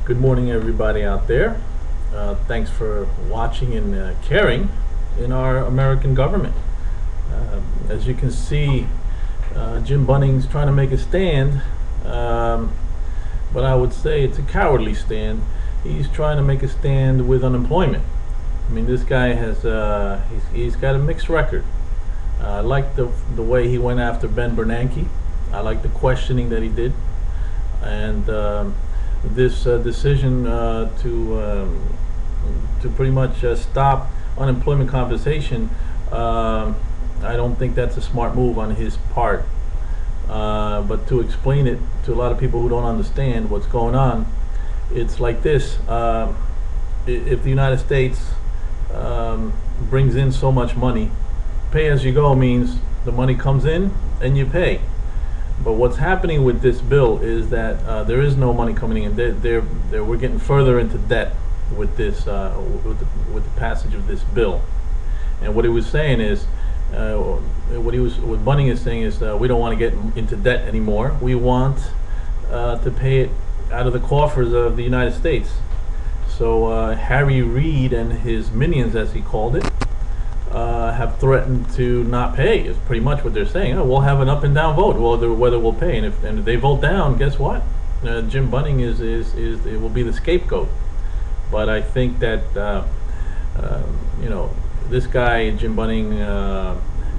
Good morning, everybody out there. Thanks for watching and caring in our American government. As you can see, Jim Bunning's trying to make a stand, but I would say it's a cowardly stand. He's trying to make a stand with unemployment. I mean, this guy has he's got a mixed record. I like the way he went after Ben Bernanke. I like the questioning that he did, and this decision to pretty much stop unemployment compensation. I don't think that's a smart move on his part. But to explain it to a lot of people who don't understand what's going on, it's like this: if the United States brings in so much money, pay as you go means the money comes in and you pay. But what's happening with this bill is that there is no money coming in. We're getting further into debt with this with the passage of this bill. And what he was saying is, what Bunning is saying is, we don't want to get into debt anymore. We want to pay it out of the coffers of the United States. So Harry Reid and his minions, as he called it, have threatened to not pay. Is pretty much what they're saying. Oh, we'll have an up and down vote whether we'll pay, and if they vote down, guess what? Jim Bunning it will be the scapegoat. But I think that this guy Jim Bunning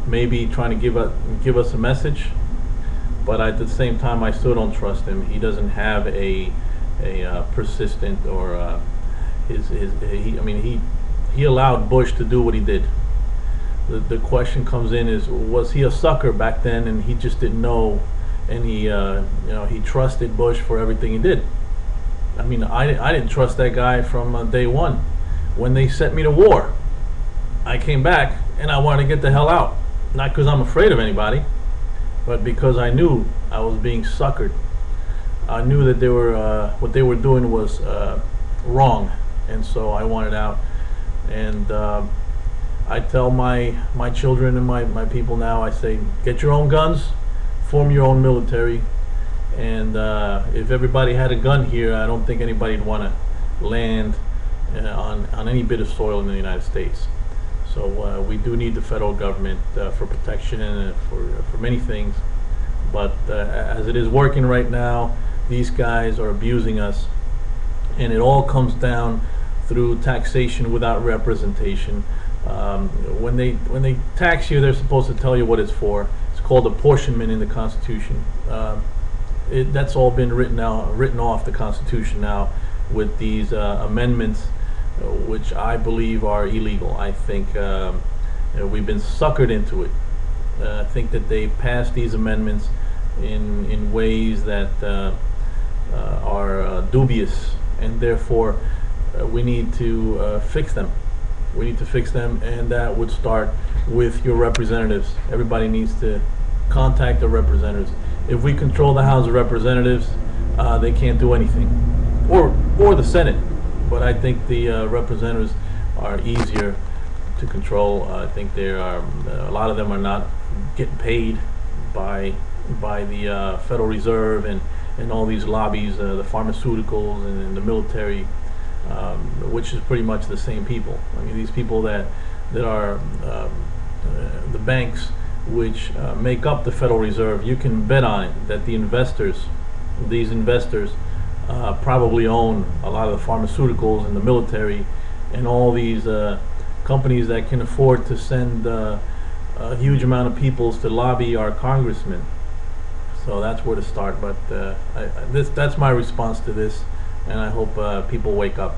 may be trying to give us a message, but at the same time, I still don't trust him. He doesn't have a persistent or he allowed Bush to do what he did. The question comes in is, was he a sucker back then and he just didn't know, and he trusted Bush for everything he did? I mean, I didn't trust that guy from day one. When they sent me to war, I came back and I wanted to get the hell out. Not because I'm afraid of anybody, but because I knew I was being suckered. I knew that they were what they were doing was wrong, and so I wanted out. And I tell my children and my people now, I say, get your own guns, form your own military, and if everybody had a gun here, I don't think anybody'd want to land on any bit of soil in the United States. So we do need the federal government for protection and for many things, but as it is working right now, these guys are abusing us, and it all comes down through taxation without representation. When they tax you, they're supposed to tell you what it's for. It's called apportionment in the Constitution. That's all been written off the Constitution now with these amendments, which I believe are illegal. I think we've been suckered into it. I think that they passed these amendments in ways that are dubious, and therefore we need to fix them. We need to fix them, and that would start with your representatives. Everybody needs to contact their representatives. If we control the House of Representatives, they can't do anything, or the Senate. But I think the representatives are easier to control. I think a lot of them are not getting paid by the Federal Reserve and all these lobbies, the pharmaceuticals and the military. Which is pretty much the same people. I mean, these people that are the banks which make up the Federal Reserve, you can bet on it that these investors probably own a lot of the pharmaceuticals and the military and all these companies that can afford to send a huge amount of people to lobby our congressmen. So that's where to start. But that's my response to this. And I hope people wake up.